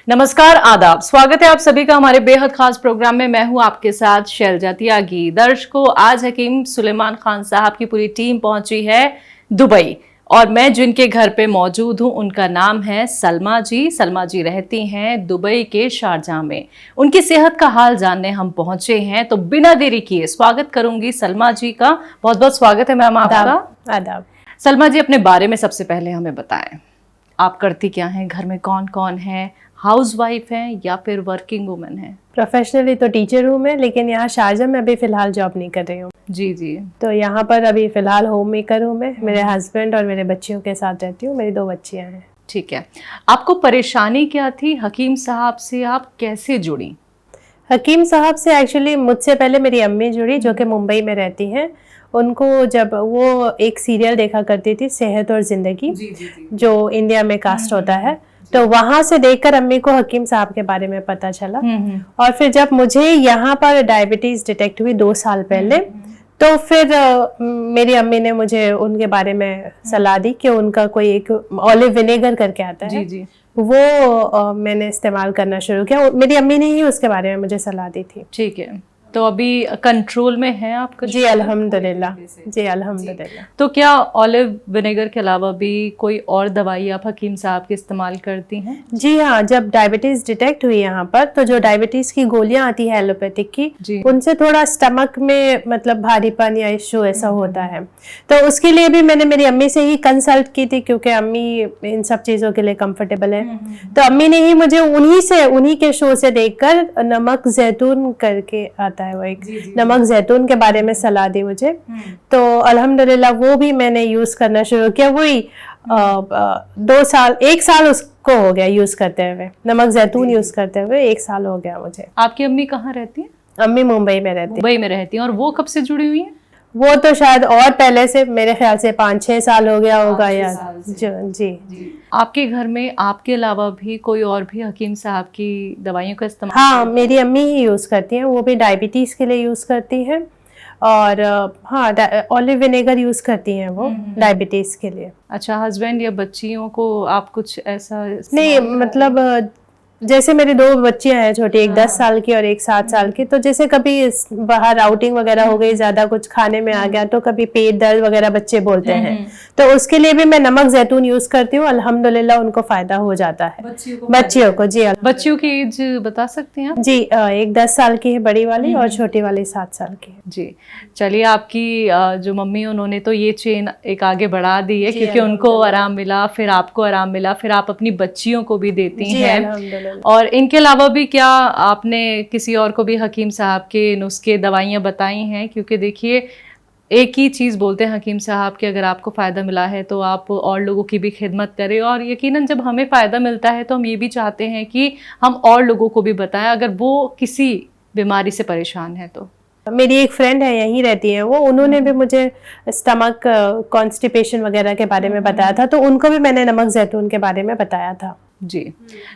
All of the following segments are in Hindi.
नमस्कार, आदाब। स्वागत है आप सभी का हमारे बेहद खास प्रोग्राम में। मैं हूं आपके साथ शैलजा त्यागी। दर्शकों, आज हकीम सुलेमान खान साहब की पूरी टीम पहुंची है दुबई और मैं जिनके घर पे मौजूद हूं उनका नाम है सलमा जी। सलमा जी रहती हैं दुबई के शारजाह में। उनकी सेहत का हाल जानने हम पहुंचे हैं, तो बिना देरी किए स्वागत करूंगी सलमा जी का। बहुत बहुत स्वागत है मैम आपका। आदाब। सलमा जी, अपने बारे में सबसे पहले हमें बताएं, आप करती क्या हैं, घर में कौन कौन है, हाउसवाइफ हैं या फिर वर्किंग वुमन हैं? प्रोफेशनली तो टीचर हूँ मैं, लेकिन यहाँ शारजाह में अभी फिलहाल जॉब नहीं कर रही हूँ। जी जी। तो यहाँ पर अभी फिलहाल होम मेकर हूँ मैं। मेरे हस्बैंड और मेरे बच्चियों के साथ रहती हूँ। मेरी 2 बच्चियाँ हैं। ठीक है। आपको परेशानी क्या थी? हकीम साहब से आप कैसे जुड़ी? हकीम साहब से एक्चुअली मुझसे पहले मेरी अम्मी जुड़ी, जो कि मुंबई में रहती हैं। उनको जब वो एक सीरियल देखा करती थी, सेहत और जिंदगी, जो इंडिया में कास्ट होता है, तो वहां से देखकर अम्मी को हकीम साहब के बारे में पता चला। और फिर जब मुझे यहाँ पर डायबिटीज डिटेक्ट हुई 2 साल पहले, तो फिर मेरी अम्मी ने मुझे उनके बारे में सलाह दी कि उनका कोई एक ऑलिव विनेगर करके आता है, जी। वो मैंने इस्तेमाल करना शुरू किया। मेरी अम्मी ने ही उसके बारे में मुझे सलाह दी थी। ठीक है, तो अभी कंट्रोल में है आपका? जी अल्हम्दुलिल्लाह। जी अल्हम्दुलिल्लाह। तो क्या ऑलिव विनेगर के अलावा भी कोई और दवाई आप हकीम साहब की इस्तेमाल करती हैं? जी हाँ, जब डायबिटीज डिटेक्ट हुई यहाँ पर, तो जो डायबिटीज की गोलियां आती है एलोपैथिक की, उनसे थोड़ा स्टमक में मतलब भारीपन या इश्यू ऐसा होता है। तो उसके लिए भी मैंने मेरी अम्मी से ही कंसल्ट की थी, क्योंकि अम्मी इन सब चीजों के लिए कंफर्टेबल है। तो अम्मी ने ही मुझे उन्हीं के शो से देखकर नमक जैतून करके आता है, वो एक नमक जैतून के बारे में सलाह दी मुझे। तो अल्हम्दुलिल्लाह वो भी मैंने यूज करना शुरू किया। वही 1 साल उसको हो गया यूज करते हुए, नमक जैतून यूज करते हुए 1 साल हो गया मुझे। आपकी अम्मी कहाँ रहती हैं? अम्मी मुंबई में रहती है। मुंबई में रहती हैं। और वो कब से जुड़ी हुई हैं? वो तो शायद और पहले से, मेरे ख्याल से 5-6 साल हो गया होगा यार। जी। आपके घर में आपके अलावा भी कोई और भी हकीम साहब की दवाइयों का इस्तेमाल? हाँ, मेरी अम्मी ही यूज करती हैं। वो भी डायबिटीज के लिए यूज करती हैं। और हाँ, ऑलिव विनेगर यूज करती हैं वो डायबिटीज के लिए। अच्छा, हस्बैंड या बच्चियों को आप कुछ ऐसा नहीं, मतलब जैसे मेरी 2 बच्चियां हैं छोटी, एक 10 साल की और एक 7 साल की। तो जैसे कभी बाहर आउटिंग वगैरह हो गई, ज्यादा कुछ खाने में आ गया, तो कभी पेट दर्द वगैरह बच्चे बोलते हैं, तो उसके लिए भी मैं नमक जैतून यूज करती हूँ। अल्हम्दुलिल्लाह उनको फायदा हो जाता है बच्चियों को। जी। बच्चियों की एज बता सकते हैं आप? जी, एक 10 साल की है बड़ी वाली, और छोटी वाली 7 साल की है। जी। चलिए, आपकी जो मम्मी, उन्होंने तो ये चेन एक आगे बढ़ा दी है, क्योंकि उनको आराम मिला, फिर आपको आराम मिला, फिर आप अपनी बच्चियों को भी देती हैं। और इनके अलावा भी क्या आपने किसी और को भी हकीम साहब के नुस्खे दवाइयाँ बताई हैं? क्योंकि देखिए, एक ही चीज़ बोलते हैं हकीम साहब कि अगर आपको फ़ायदा मिला है तो आप और लोगों की भी खिदमत करें। और यकीनन जब हमें फ़ायदा मिलता है तो हम ये भी चाहते हैं कि हम और लोगों को भी बताएं, अगर वो किसी बीमारी से परेशान है तो। मेरी एक फ्रेंड है, यहीं रहती है वो, उन्होंने भी मुझे स्टमक कॉन्स्टिपेशन वगैरह के बारे में बताया था, तो उनको भी मैंने नमक जैतून के बारे में बताया था। जी।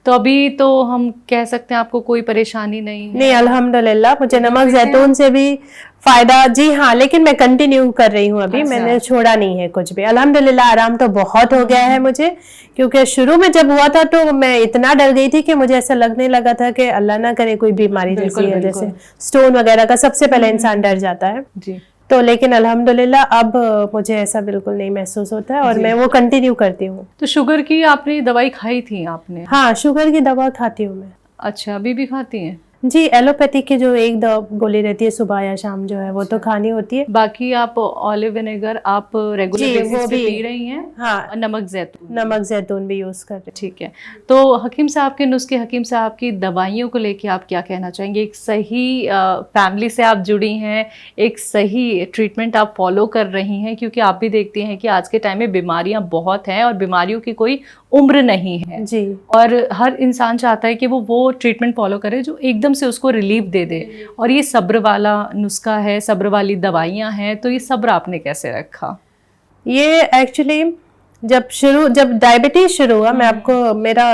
तो अभी तो हम कह सकते हैं आपको कोई परेशानी नहीं है? नहीं, अल्हम्दुलिल्लाह मुझे नमक जैतून से भी फायदा। जी हाँ, लेकिन मैं कंटिन्यू कर रही हूँ अभी। मैंने छोड़ा नहीं है कुछ भी। अल्हम्दुलिल्लाह आराम तो बहुत हो गया है मुझे, क्योंकि शुरू में जब हुआ था तो मैं इतना डर गई थी कि मुझे ऐसा लगने लगा था कि अल्लाह ना करे कोई बीमारी जैसी है, जैसे स्टोन वगैरह का सबसे पहले इंसान डर जाता है। जी। तो लेकिन अल्हम्दुलिल्लाह अब मुझे ऐसा बिल्कुल नहीं महसूस होता है, और मैं वो कंटिन्यू करती हूँ। तो शुगर की आपने दवाई खाई थी आपने? हाँ, शुगर की दवा खाती हूँ मैं। अच्छा, अभी भी खाती हैं? जी, एलोपैथिक की जो एक गोली रहती है सुबह या शाम, जो है वो तो खानी होती है। बाकी आप ऑलिव विनेगर आप रेगुलर बेसिस पे पी रही हैं? हाँ, नमक जैतून भी यूज कर रही। ठीक है। तो हकीम साहब के नुस्खे, हकीम साहब की दवाइयों को लेके आप क्या कहना चाहेंगे? एक सही फैमिली से आप जुड़ी हैं, एक सही ट्रीटमेंट आप फॉलो कर रही हैं, क्योंकि आप भी देखती हैं कि आज के टाइम में बीमारियां बहुत हैं और बीमारियों की कोई उम्र नहीं है। जी। और हर इंसान चाहता है कि वो ट्रीटमेंट फॉलो करे जो एकदम से उसको रिलीफ दे दे। और ये सब्र वाला नुस्खा है, सब्र वाली दवाइयाँ हैं, तो ये सब्र आपने कैसे रखा? ये एक्चुअली जब डायबिटीज शुरू हुआ, मैं आपको मेरा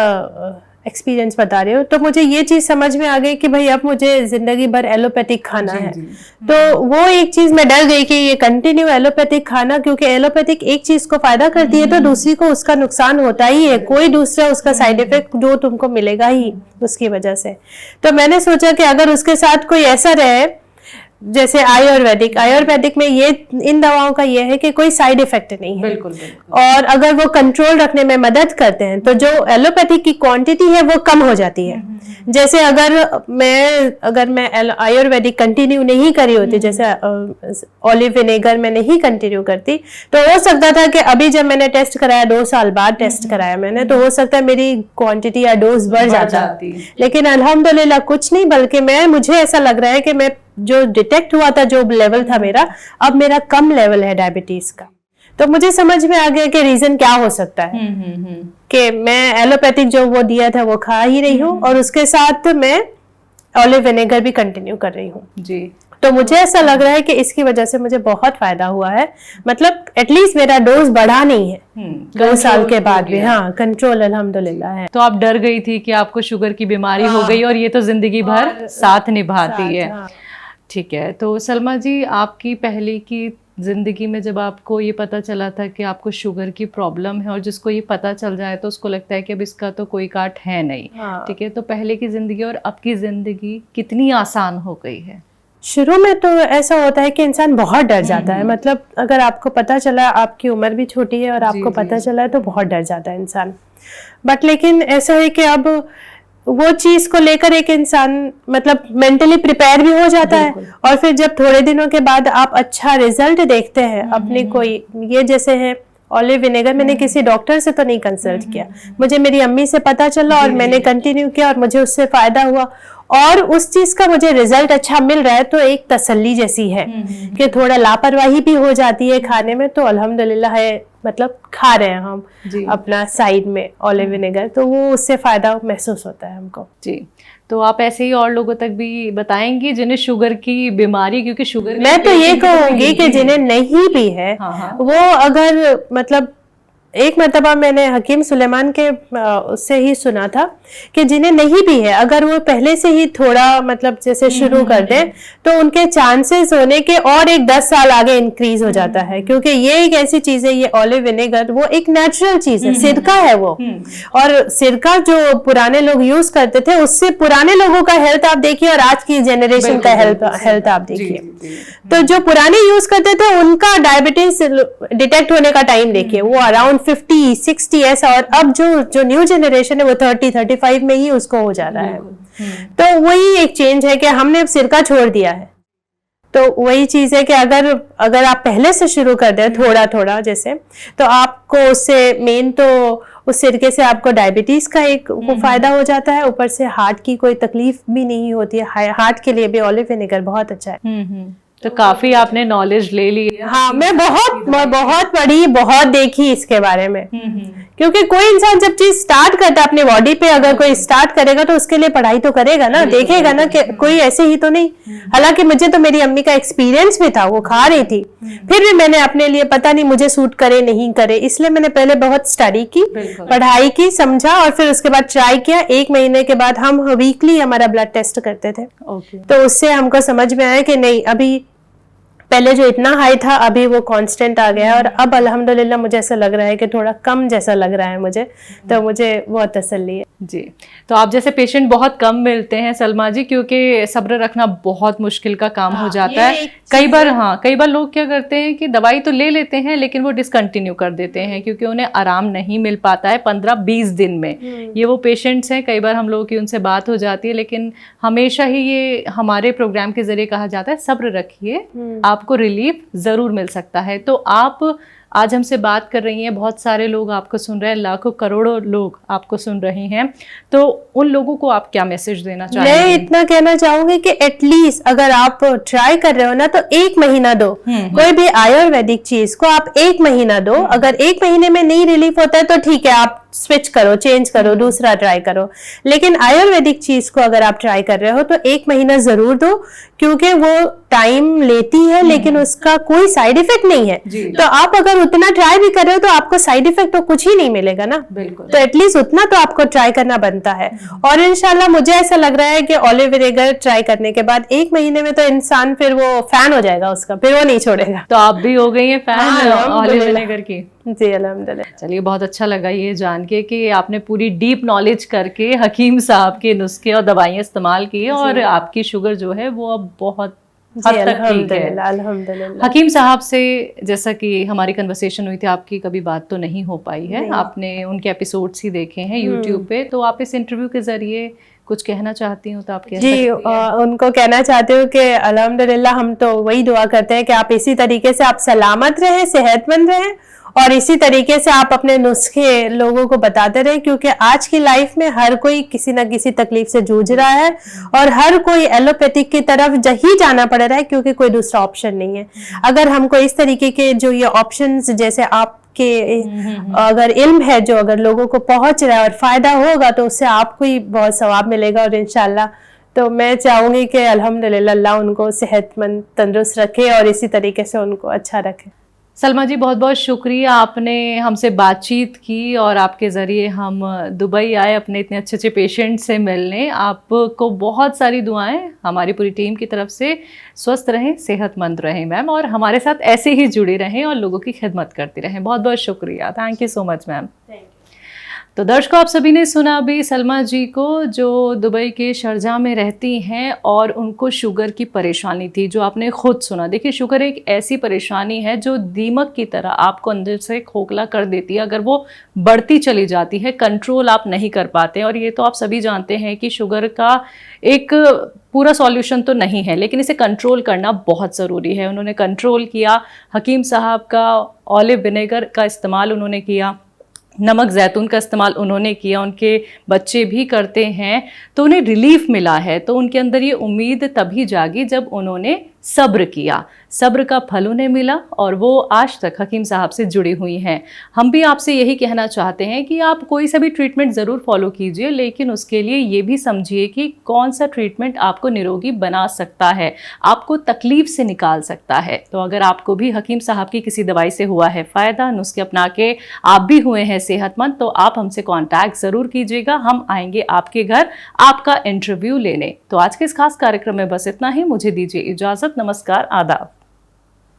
एक्सपीरियंस बता रही हूँ, तो मुझे ये चीज समझ में आ गई कि भाई अब मुझे जिंदगी भर एलोपैथिक खाना है। तो वो एक चीज मैं डर गई कि ये कंटिन्यू एलोपैथिक खाना, क्योंकि एलोपैथिक एक चीज को फायदा करती है तो दूसरी को उसका नुकसान होता ही है, कोई दूसरा उसका साइड इफेक्ट जो तुमको मिलेगा ही उसकी वजह से। तो मैंने सोचा कि अगर उसके साथ कोई ऐसा रहे जैसे आयुर्वेदिक में ये इन दवाओं का ये है कि कोई साइड इफेक्ट नहीं है। बिल्कुल। और अगर वो कंट्रोल रखने में मदद करते हैं तो जो एलोपैथिक की क्वांटिटी है वो कम हो जाती है। जैसे अगर मैं आयुर्वेदिक कंटिन्यू नहीं करी होती, जैसे ऑलिव विनेगर में नहीं कंटिन्यू करती, तो हो सकता था कि अभी जब मैंने टेस्ट कराया 2 साल बाद टेस्ट कराया मैंने, तो हो सकता है मेरी क्वांटिटी या डोज बढ़ जाता। लेकिन अल्हम्दुलिल्लाह कुछ नहीं, बल्कि मुझे ऐसा लग रहा है कि मैं जो डिटेक्ट हुआ था, जो लेवल था मेरा, अब मेरा कम लेवल है डायबिटीज का। तो मुझे समझ में आ गया कि रीजन क्या हो सकता है कि मैं एलोपैथिक जो वो दिया था वो खा ही रही हूँ और उसके साथ मैं ऑलिव विनेगर भी कंटिन्यू कर रही हूँ जी। तो मुझे ऐसा लग रहा है कि इसकी वजह से मुझे बहुत फायदा हुआ है, मतलब एटलीस्ट मेरा डोज बढ़ा नहीं है 2 साल के बाद भी। हाँ, कंट्रोल अल्हम्दुलिल्लाह है। तो आप डर गई थी कि आपको शुगर की बीमारी हो गई और ये तो जिंदगी भर साथ निभाती है। ठीक है, तो सलमा जी, आपकी पहले की जिंदगी में जब आपको ये पता चला था कि आपको शुगर की प्रॉब्लम है, और जिसको ये पता चल जाए तो उसको लगता है कि अब इसका तो कोई काट है नहीं, ठीक है, तो पहले की जिंदगी और अब की जिंदगी कितनी आसान हो गई है? शुरू में तो ऐसा होता है कि इंसान बहुत डर जाता है, मतलब अगर आपको पता चला, आपकी उम्र भी छोटी है और आपको पता चला है तो बहुत डर जाता है इंसान। बट लेकिन ऐसा है कि अब वो चीज को लेकर एक इंसान मतलब मेंटली प्रिपेयर भी हो जाता है, और फिर जब थोड़े दिनों के बाद आप अच्छा रिजल्ट देखते हैं अपने कोई, ये जैसे है ऑलिव विनेगर, मैंने किसी डॉक्टर से तो नहीं कंसल्ट किया, मुझे मेरी अम्मी से पता चला और मैंने कंटिन्यू किया और मुझे उससे फायदा हुआ और उस चीज का मुझे रिजल्ट अच्छा मिल रहा है, तो एक तसल्ली जैसी है कि थोड़ा लापरवाही भी हो जाती है खाने में, तो अल्हम्दुलिल्लाह है, मतलब खा रहे हैं हम अपना साइड में ऑलिव विनेगर, तो वो उससे फायदा महसूस होता है हमको जी। तो आप ऐसे ही और लोगों तक भी बताएंगी जिन्हें शुगर की बीमारी, क्योंकि शुगर मैं तो ये कहूंगी कि जिन्हें नहीं भी है वो अगर मतलब एक मरतबा मैंने हकीम सुलेमान के उससे ही सुना था कि जिन्हें नहीं भी है, अगर वो पहले से ही थोड़ा मतलब जैसे शुरू कर दें तो उनके चांसेस होने के और एक 10 साल आगे इंक्रीज हो जाता है, क्योंकि ये एक ऐसी चीज है, ये ऑलिव विनेगर वो एक नेचुरल चीज है, सिरका है वो, और सिरका जो पुराने लोग यूज करते थे उससे पुराने लोगों का हेल्थ आप देखिए और आज की जनरेशन का हेल्थ आप देखिए, तो जो पुराने यूज करते थे उनका डायबिटीज डिटेक्ट होने का टाइम देखिए वो अराउंड 50-60 ऐसा, और अब जो न्यू जनरेशन है वो 30-35 में ही उसको हो जा रहा है। तो वही एक चेंज है कि हमने अब सिरका छोड़ दिया है, तो वही चीज है कि अगर आप पहले से शुरू कर दें थोड़ा थोड़ा जैसे, तो आपको उससे मेन तो उस सिरके से आपको डायबिटीज का एक फायदा हो जाता है, ऊपर से हार्ट की कोई तकलीफ भी नहीं होती है, हार्ट के लिए भी ऑलिव विनेगर बहुत अच्छा है। तो काफी आपने नॉलेज ले ली है। हाँ, मैं बहुत पढ़ी, बहुत देखी इसके बारे में, क्योंकि कोई इंसान जब चीज स्टार्ट करता है अपनी बॉडी पे, अगर कोई स्टार्ट करेगा तो उसके लिए पढ़ाई तो करेगा ना, देखेगा ना कि कोई ऐसे ही तो नहीं। हालांकि मुझे तो मेरी अम्मी का एक्सपीरियंस भी था, वो खा रही थी, फिर भी मैंने अपने लिए पता नहीं मुझे सूट करे नहीं करे, इसलिए मैंने पहले बहुत स्टडी की, पढ़ाई की, समझा और फिर उसके बाद ट्राई किया। 1 महीने के बाद हम वीकली हमारा ब्लड टेस्ट करते थे, तो उससे हमको समझ में आया कि नहीं, अभी पहले जो इतना हाई था अभी वो कांस्टेंट आ गया है, और अब अल्हम्दुलिल्लाह मुझे ऐसा लग रहा है कि थोड़ा कम जैसा लग रहा है मुझे, तो मुझे बहुत तसल्ली है जी। तो आप जैसे पेशेंट बहुत कम मिलते हैं सलमा जी, क्योंकि सब्र रखना बहुत मुश्किल का काम हो जाता है। कई बार लोग क्या करते हैं कि दवाई तो ले लेते हैं लेकिन वो डिसकंटिन्यू कर देते हैं क्योंकि उन्हें आराम नहीं मिल पाता है 15-20 दिन में। ये वो पेशेंट्स हैं, कई बार हम लोगों की उनसे बात हो जाती है, लेकिन हमेशा ही ये हमारे प्रोग्राम के जरिए कहा जाता है सब्र रखिए, आपको रिलीफ जरूर मिल सकता है। तो आप आज हमसे बात कर रही हैं, बहुत सारे लोग आपको सुन रहे हैं, लाखों करोड़ों लोग आपको सुन रहे हैं, तो उन लोगों को आप क्या मैसेज देना चाहेंगे? मैं इतना कहना चाहूंगी कि एटलीस्ट अगर आप ट्राई कर रहे हो ना तो 1 महीना दो, कोई भी आयुर्वेदिक चीज को आप 1 महीना दो। अगर 1 महीने में नहीं रिलीफ होता है तो ठीक है, आप स्विच करो, चेंज करो, दूसरा ट्राई करो। लेकिन आयुर्वेदिक चीज को अगर आप ट्राई कर रहे हो तो 1 महीना जरूर दो, क्योंकि वो टाइम लेती है लेकिन उसका कोई साइड इफेक्ट नहीं है। तो आप अगर उतना ट्राई भी कर रहे हो तो आपको साइड इफेक्ट तो कुछ ही नहीं मिलेगा ना। बिल्कुल। तो एटलीस्ट उतना तो आपको ट्राई करना बनता है। और इंशाल्लाह मुझे ऐसा लग रहा है कि ऑलिव विनेगर ट्राई करने के बाद 1 महीने में तो इंसान फिर वो फैन हो जाएगा उसका, फिर वो नहीं छोड़ेगा। तो आप भी हो गई हैं फैन ऑलिव विनेगर की? जी अल्हम्दुलिल्लाह। चलिए, बहुत अच्छा लगा ये जान के कि आपने पूरी डीप नॉलेज करके हकीम साहब के नुस्खे और दवाइयाँ इस्तेमाल की और आपकी शुगर जो है वो अब बहुत हद तक ठीक है। अल्हम्दुलिल्लाह। हकीम साहब से जैसा कि हमारी कन्वर्सेशन हुई थी, आपकी कभी बात तो नहीं हो पाई है, आपने उनके एपिसोड्स ही देखे हैं यूट्यूब पे, तो आप इस इंटरव्यू के जरिए कुछ कहना चाहती हूँ तो आप कह सकती हैं। उनको कहना चाहते हो कि अल्हम्दुलिल्लाह हम तो वही दुआ करते हैं कि आप इसी तरीके से आप सलामत रहें, सेहतमंद रहें और इसी तरीके से आप अपने नुस्खे लोगों को बताते रहें, क्योंकि आज की लाइफ में हर कोई किसी न किसी तकलीफ से जूझ रहा है और हर कोई एलोपैथिक की तरफ ही जाना पड़ रहा है, क्योंकि कोई दूसरा ऑप्शन नहीं है। अगर हमको इस तरीके के जो ये ऑप्शंस जैसे आप के अगर इल्म है जो अगर लोगों को पहुंच रहा है और फायदा होगा तो उससे आपको ही बहुत सवाब मिलेगा। और इंशाल्लाह तो मैं चाहूंगी कि अल्हम्दुलिल्लाह अल्लाह उनको सेहतमंद तंदुरुस्त रखे और इसी तरीके से उनको अच्छा रखे। सलमा जी, बहुत बहुत शुक्रिया, आपने हमसे बातचीत की और आपके ज़रिए हम दुबई आए अपने इतने अच्छे अच्छे पेशेंट से मिलने। आपको बहुत सारी दुआएं हमारी पूरी टीम की तरफ से। स्वस्थ रहें, सेहतमंद रहें मैम, और हमारे साथ ऐसे ही जुड़े रहें और लोगों की खिदमत करती रहें। बहुत बहुत शुक्रिया, thank you so much ma'am. तो दर्शकों, आप सभी ने सुना अभी सलमा जी को, जो दुबई के शारजाह में रहती हैं और उनको शुगर की परेशानी थी, जो आपने खुद सुना। देखिए, शुगर एक ऐसी परेशानी है जो दीमक की तरह आपको अंदर से खोखला कर देती है। अगर वो बढ़ती चली जाती है, कंट्रोल आप नहीं कर पाते। और ये तो आप सभी जानते हैं कि शुगर का एक पूरा सॉल्यूशन तो नहीं है, लेकिन इसे कंट्रोल करना बहुत ज़रूरी है। उन्होंने कंट्रोल किया, हकीम साहब का ऑलिव विनेगर का इस्तेमाल उन्होंने किया, नमक ज़ैतून का इस्तेमाल उन्होंने किया, उनके बच्चे भी करते हैं, तो उन्हें रिलीफ मिला है। तो उनके अंदर ये उम्मीद तभी जागी जब उन्होंने सब्र किया, सब्र का फल उन्हें मिला और वो आज तक हकीम साहब से जुड़ी हुई हैं। हम भी आपसे यही कहना चाहते हैं कि आप कोई सा भी ट्रीटमेंट ज़रूर फॉलो कीजिए, लेकिन उसके लिए ये भी समझिए कि कौन सा ट्रीटमेंट आपको निरोगी बना सकता है, आपको तकलीफ से निकाल सकता है। तो अगर आपको भी हकीम साहब की किसी दवाई से हुआ है फ़ायदा, नुस्खे अपना के आप भी हुए हैं सेहतमंद, तो आप हमसे कॉन्टैक्ट ज़रूर कीजिएगा। हम आएंगे आपके घर आपका इंटरव्यू लेने। तो आज के इस खास कार्यक्रम में बस इतना ही। मुझे दीजिए इजाज़त। नमस्कार, आदाब।